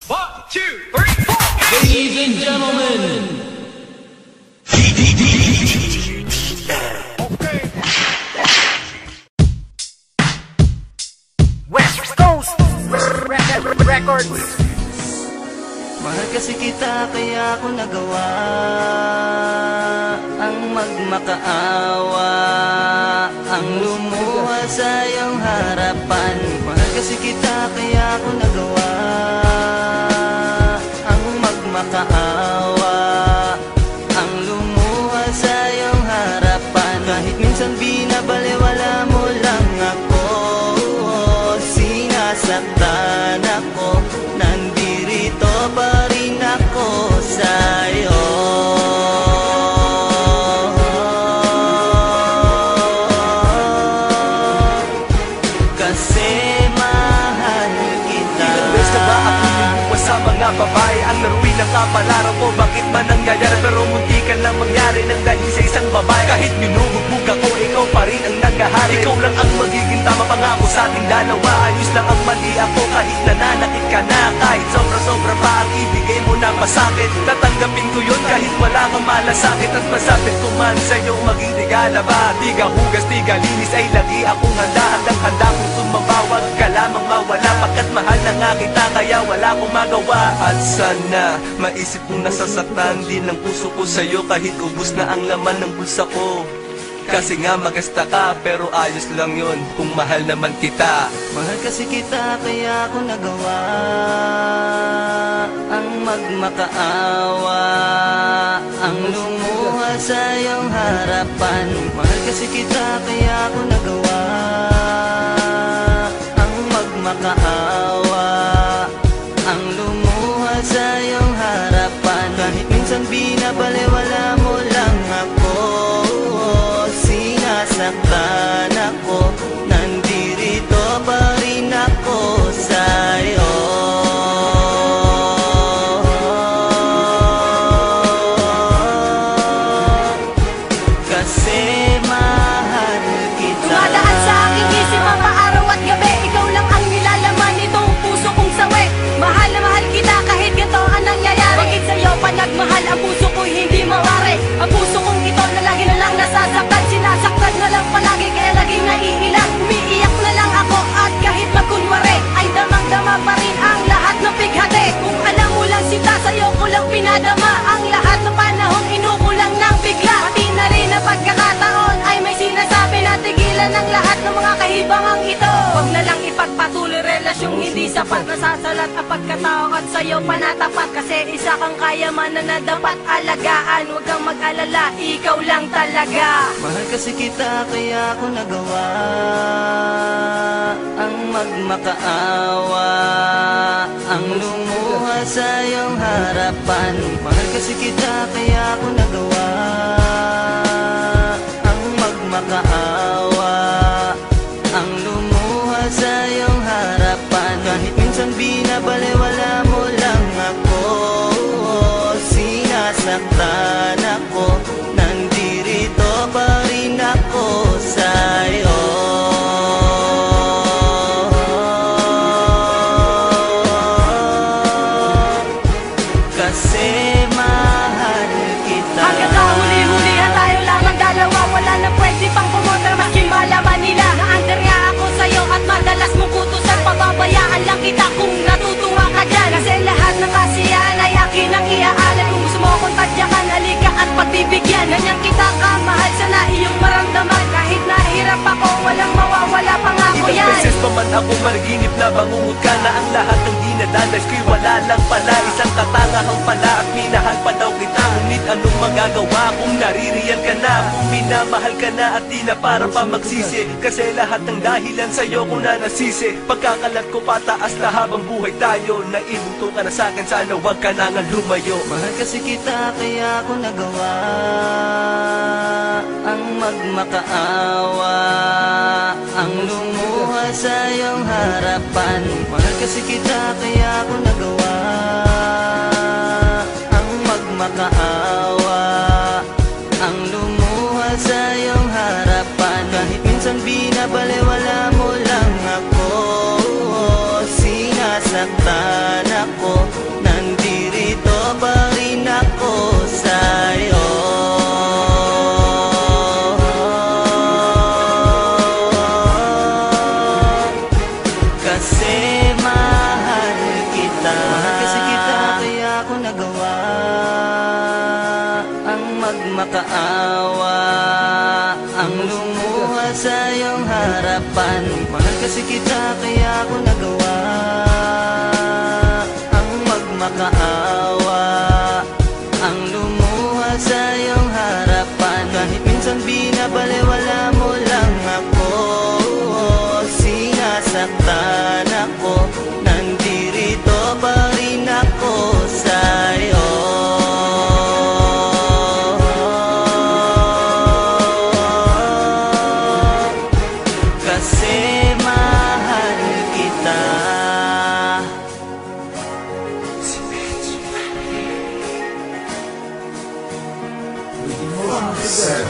1, 2, 3, 4. Ladies and gentlemen, West Coast Records. Mahal kasi kita kaya ako nagawa ang magmakaawa, ang lumuha sa iyong harapan. Mahal kasi kita kaya ako nagawa ang magmakaawa, ang lumuha sa iyong harapan. Kahit minsan binabaliwala mo lang ako, sinasaktan ako, nandirito pa rin ako sa'yo. Kasi mahal kita. Ilang beses na ba ako lumuwas sa mga babae? Ang laruin ng kapalaran ko, bakit man nangyayari? Pero munti ka lang mangyari nang dahil sa isang babae. Kahit minubugbog ako, ikaw pa rin ang naghahari. Ikaw lang ang magiging tama, pangako sa ating dalawa. Ayos lang ang mali ako kahit nananakit ka na. Kahit sobra-sobra pa ang ibigay mo na masakit, tatanggapin ko yun kahit wala kang malasakit. At masapit ko man sa'yo maging tigala ba? Tiga hugas, tiga linis ay lagi akong handa. Handang-handa kung sumabawag ka lamang mawala. Pagkat mahal na nga kita kaya wala akong magawa. At sana maisip kong nasasaktan din ang puso ko sa'yo kahit ubus na ang laman ng bulsa ko. Kasi nga magasta ka pero ayos lang yun kung mahal naman kita. Mahal kasi kita kaya ako nagawa ang magmakaawa, ang lumuha sa iyong harapan. Mahal kasi kita kaya ako nagawa ang magmakaawa, ang lumuha sa iyong harapan. Kahit minsan binabaliwala mo lang ako, sinasaktan ako, nandirito pa rin ako sa'yo. Kasi mahal kita. Dumadaan sa aking isip ang araw at gabi, ikaw lang ang nilalaman nitong puso kong sawi. Mahal na mahal kita kahit ganito ang nangyayari. Bakit sa'yo pa nagmahal ang puso ko hindi mawari? Ang puso kong ito na lagi na lang nasasaktan, sinasaktan na lang palagi kaya laging naiiyak. Umiiyak na lang ako at kahit magkunwari ay damang-dama pa rin ang lahat ng bighati. Kung alam mo lang sinta, sa'yo ko lang pinadama ang lahat ng panahon, inukulang ng bigla. Pati na rin na pagkakataon ay may sinasabi na tigilan ng lahat ng mga kahibangang ito. Huwag na lang ipagpatuloy relasyong hindi sapat, nasasalat ang pagkatao at sa'yo panatapat. Kasi isa kang kayamanan na dapat alagaan. Huwag kang mag-alala, ikaw lang talaga. Mahal kasi kita kaya ako nagawa ang magmakaawa, ang lumuha sa iyong harapan. Mahal kasi kita kaya ako nagawa ang magmakaawa, ang lumuha sa iyong harapan. Kahit minsan binabaliwala mo lang ako, sinasaktan ako, nandirito pa rin ako sa'yo. Kasi mahal kita. Hanggang kahuli-hulihan tayo lamang dalawa, wala na pwede pang pumunta maski malaman nila na andariya ako sa'yo at madalas mong kutusan. Pababayaan lang kita kung natutuwa ka dyan, kasi lahat ng kasiyahan ay akin ang iaalan. Kung gusto mo akong tadyakan, halika at pagbibigyan. Ganyan kita kamahal, sana iyong maramdaman. Kahit nahirap ako, walang mawawala, pangako yan. Ilang beses pa man ako mariginip na bangungot ka na ang lahat ng dinadanas ko'y wala lang pala. Isang katangahang pala at minahal pa daw kita. Ngunit anong magagawa kung naririyan ka na? Kung minamahal ka na at di na para pa magsisi, kasi lahat ng dahilan sa'yo ko na nasisi. Pagkakalat ko pataas na habang buhay tayo, naibugto ka na sa'kin, sana wag ka na nga lumayo. Mahal kasi kita kaya ako nagawa ang magmakaawa, ang lumuha sa iyong harapan. Mahal kasi kita kaya ako nagawa ang magmakaawa, ang lumuha sa iyong harapan. Kahit minsan binabaliwala mo lang ako, sinasaktan ako, magmakaawa ang lumuha sa iyong harapan. Mahal kasi kita kaya ako nagawa ang magmakaawa ang lumuha sa iyong harapan. Kahit minsan binabalewala mo lang ako, sinasaktan ako, nandirito pa rin ako sa'yo. Kasi mahal kita. Set,